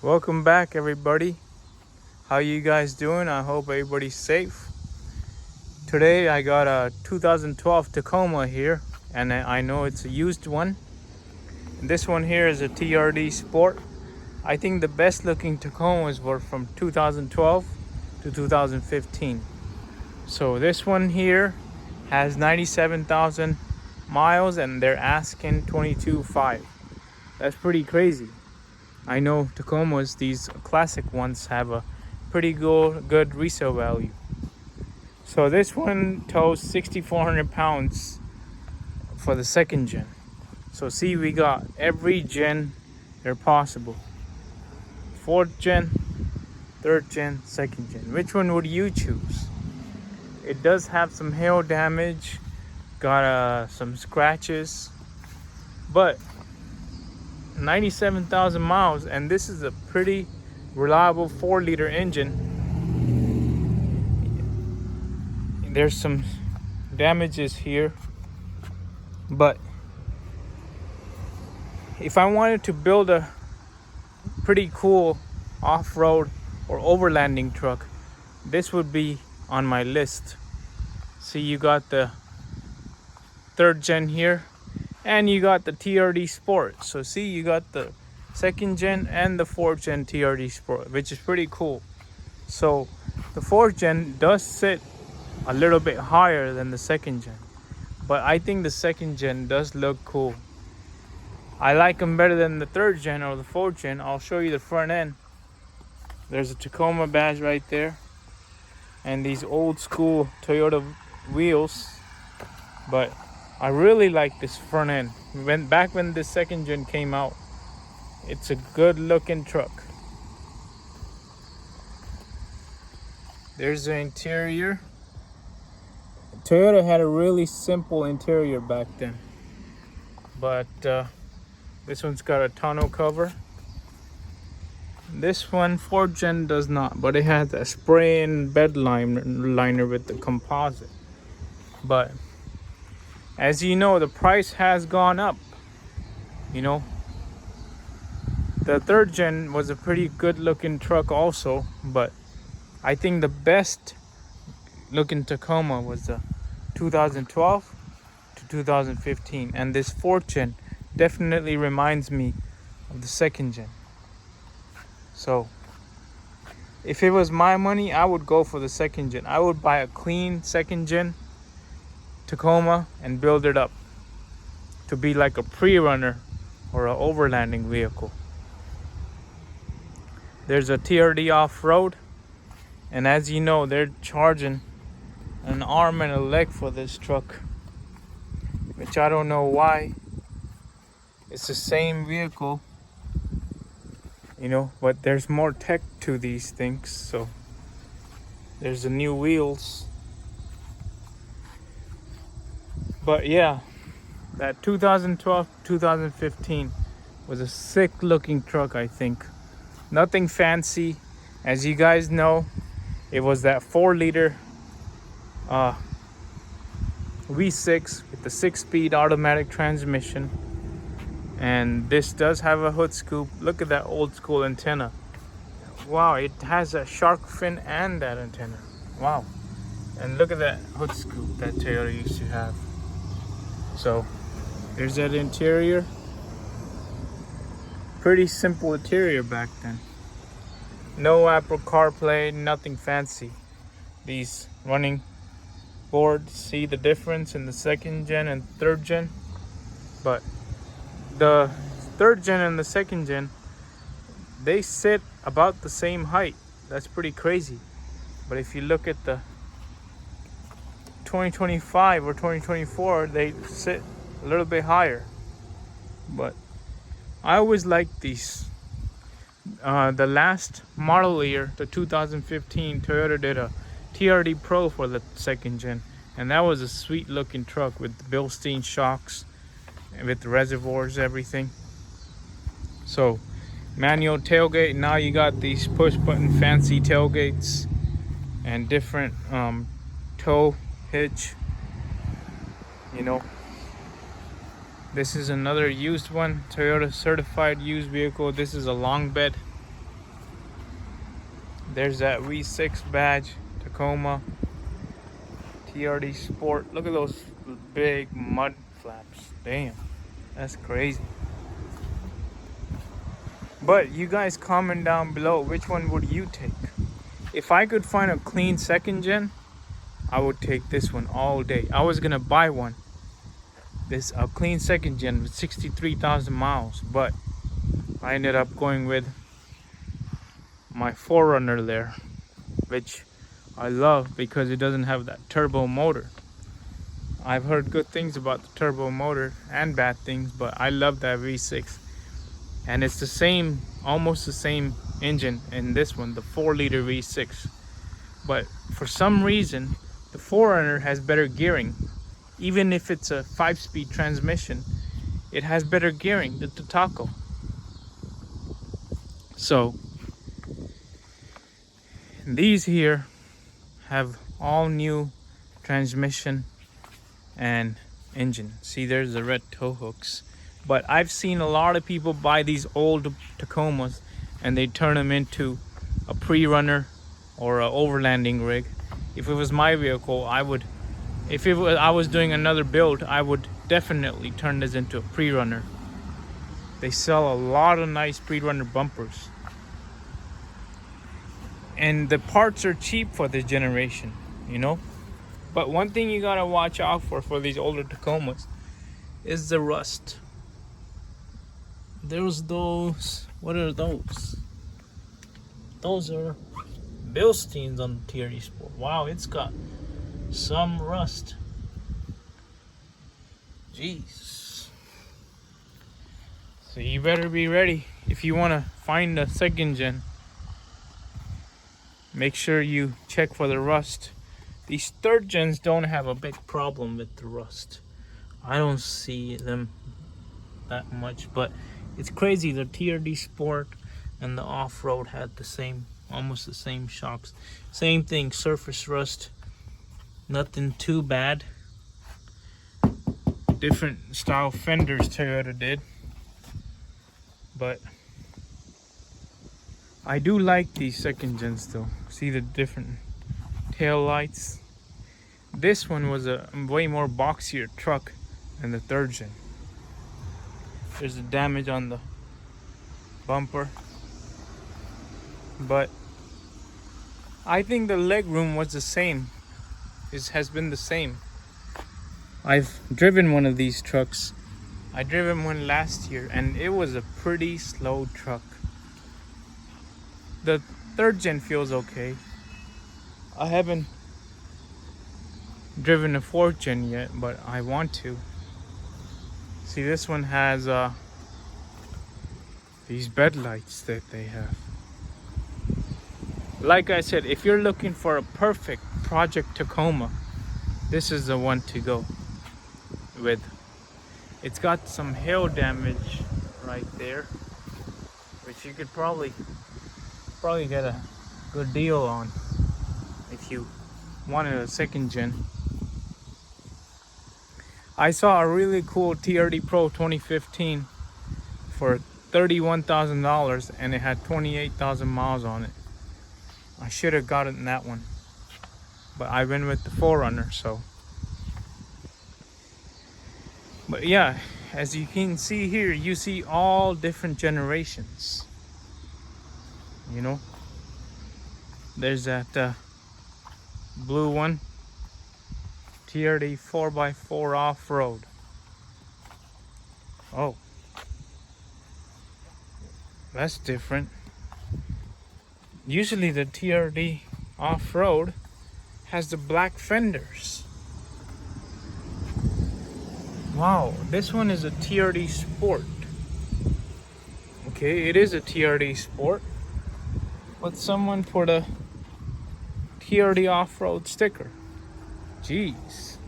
Welcome back, everybody. How you guys doing? I hope everybody's safe. Today I got a 2012 Tacoma here, and I know it's a used one. This one here is a TRD Sport. I think the best looking Tacomas were from 2012 to 2015. So this one here has 97,000 miles and they're asking 22.5. That's pretty crazy. I know Tacomas, these classic ones, have a pretty good resale value. So this one tows 6,400 pounds for the second gen. So see, we got every gen there possible. Fourth gen, third gen, second gen. Which one would you choose? It does have some hail damage, got some scratches, but 97,000 miles, and this is a pretty reliable 4-liter engine. There's some damages here, but if I wanted to build a pretty cool off-road or overlanding truck, this would be on my list. See, you got the third gen here, and you got the TRD Sport. So see, you got the second gen and the fourth gen TRD Sport, which is pretty cool. So the fourth gen does sit a little bit higher than the second gen, but I think the second gen does look cool. I like them better than the third gen or the fourth gen. I'll show you the front end. There's a Tacoma badge right there, and these old school Toyota wheels, but I really like this front end. Back when the second gen came out, it's a good looking truck. There's the interior. Toyota had a really simple interior back then, but this one's got a tonneau cover. This one, 4th gen, does not, but it has a spray-in bed liner with the composite. But as you know, the price has gone up. You know, the 3rd gen was a pretty good looking truck also, but I think the best looking Tacoma was the 2012 to 2015, and this 4th gen definitely reminds me of the 2nd gen. So if it was my money, I would go for the 2nd gen. I would buy a clean 2nd gen Tacoma and build it up to be like a pre-runner or an overlanding vehicle. There's a TRD off-road, and as you know, they're charging an arm and a leg for this truck, which I don't know why. It's the same vehicle, you know, but there's more tech to these things. So there's the new wheels. But yeah, that 2012 2015 was a sick looking truck. I think nothing fancy. As you guys know, it was that 4-liter V6 with the 6-speed automatic transmission, and this does have a hood scoop. Look at that old school antenna. Wow, it has a shark fin and that antenna. Wow. And look at that hood scoop that Toyota used to have. So there's that interior. Pretty simple interior back then. No Apple CarPlay, nothing fancy. These running boards, see the difference in the 2nd gen and 3rd gen? But the 3rd gen and the 2nd gen, they sit about the same height. That's pretty crazy. But if you look at the 2025 or 2024, they sit a little bit higher. But I always liked these. The last model year, the 2015, Toyota did a TRD Pro for the 2nd gen, and that was a sweet looking truck with the Bilstein shocks and with the reservoirs, everything. So manual tailgate. Now you got these push button fancy tailgates and different tow hitch, you know. This is another used one, Toyota certified used vehicle. This is a long bed. There's that V6 badge, Tacoma, TRD Sport. Look at those big mud flaps. Damn, that's crazy. But you guys comment down below, which one would you take? If I could find a clean second gen, I would take this one all day. I was gonna buy one, a clean second gen with 63,000 miles, but I ended up going with my 4Runner there, which I love because it doesn't have that turbo motor. I've heard good things about the turbo motor and bad things, but I love that V6. And it's the same, almost the same engine in this one, the 4-liter V6. But for some reason, the 4Runner has better gearing. Even if it's a 5-speed transmission, it has better gearing than the Taco. So these here have all new transmission and engine. See, there's the red tow hooks. But I've seen a lot of people buy these old Tacomas and they turn them into a pre-runner or an overlanding rig. If it was my vehicle, I was doing another build, I would definitely turn this into a pre-runner. They sell a lot of nice pre-runner bumpers. And the parts are cheap for this generation, you know? But one thing you gotta watch out for these older Tacomas is the rust. There's those, what are those? Those are Bilsteins on the TRD Sport. Wow, it's got some rust. Jeez. So you better be ready if you want to find a second gen. Make sure you check for the rust. These third gens don't have a big problem with the rust. I don't see them that much, but it's crazy. The TRD Sport and the off-road had the same, almost the same shocks. Same thing, surface rust. Nothing too bad. Different style fenders Toyota did. But I do like these second gens though. See the different tail lights. This one was a way more boxier truck than the third gen. There's a damage on the bumper, but I think the leg room was the same. It has been the same. I've driven one of these trucks. I driven one last year and it was a pretty slow truck. The third gen feels okay. I haven't driven a fourth gen yet, but I want to. See, this one has these bed lights that they have. Like I said, if you're looking for a perfect project Tacoma, this is the one to go with. It's got some hail damage right there, which you could probably get a good deal on if you wanted a second gen. I saw a really cool TRD Pro 2015 for $31,000 and it had 28,000 miles on it. I should have gotten that one, but I went with the 4Runner. So, but yeah, as you can see here, you see all different generations. You know, there's that blue one, TRD 4x4 off-road. Oh, that's different. Usually the TRD off-road has the black fenders. Wow, this one is a TRD Sport. Okay, it is a TRD Sport, but someone put a TRD off-road sticker. Jeez.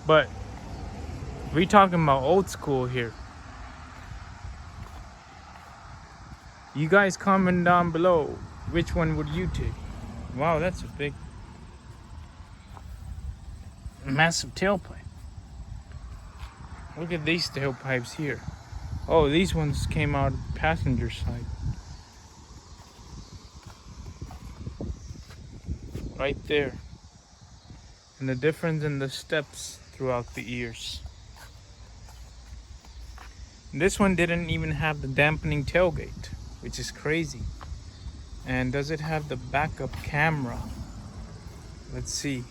But we talking about old school here. You guys comment down below, which one would you take? Wow, that's a big, massive tailpipe. Look at these tailpipes here. Oh, these ones came out passenger side. Right there. And the difference in the steps throughout the ears. This one didn't even have the dampening tailgate, which is crazy. And does it have the backup camera? Let's see.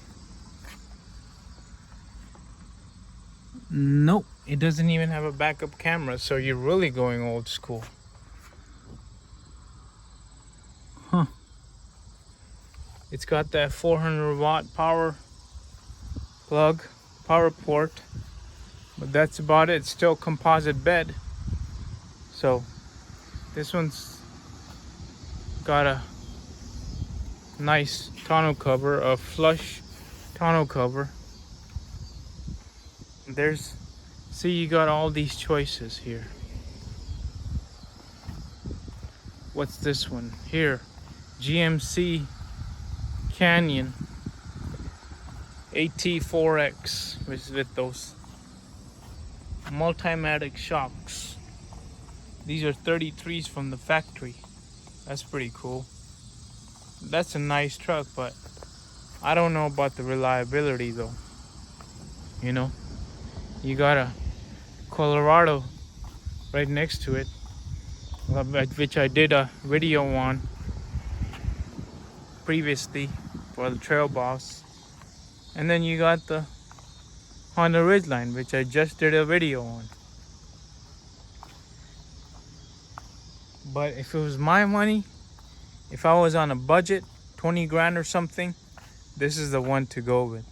Nope, it doesn't even have a backup camera, so you're really going old school. Huh. It's got that 400 watt power plug, power port, but that's about it. It's still composite bed. So this one's got a nice tonneau cover, a flush tonneau cover. See, you got all these choices here. What's this one? Here, GMC Canyon AT4X with those Multimatic shocks. These are 33s from the factory. That's pretty cool. That's a nice truck, but I don't know about the reliability though. You know, you got a Colorado right next to it, which I did a video on previously for the Trail Boss. And then you got the Honda Ridgeline, which I just did a video on. But if it was my money, if I was on a budget, 20 grand or something, this is the one to go with.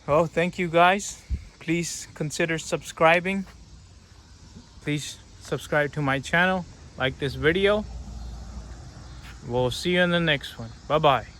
Well, thank you guys. Please consider subscribing. Please subscribe to my channel, like this video. We'll see you in the next one. Bye-bye.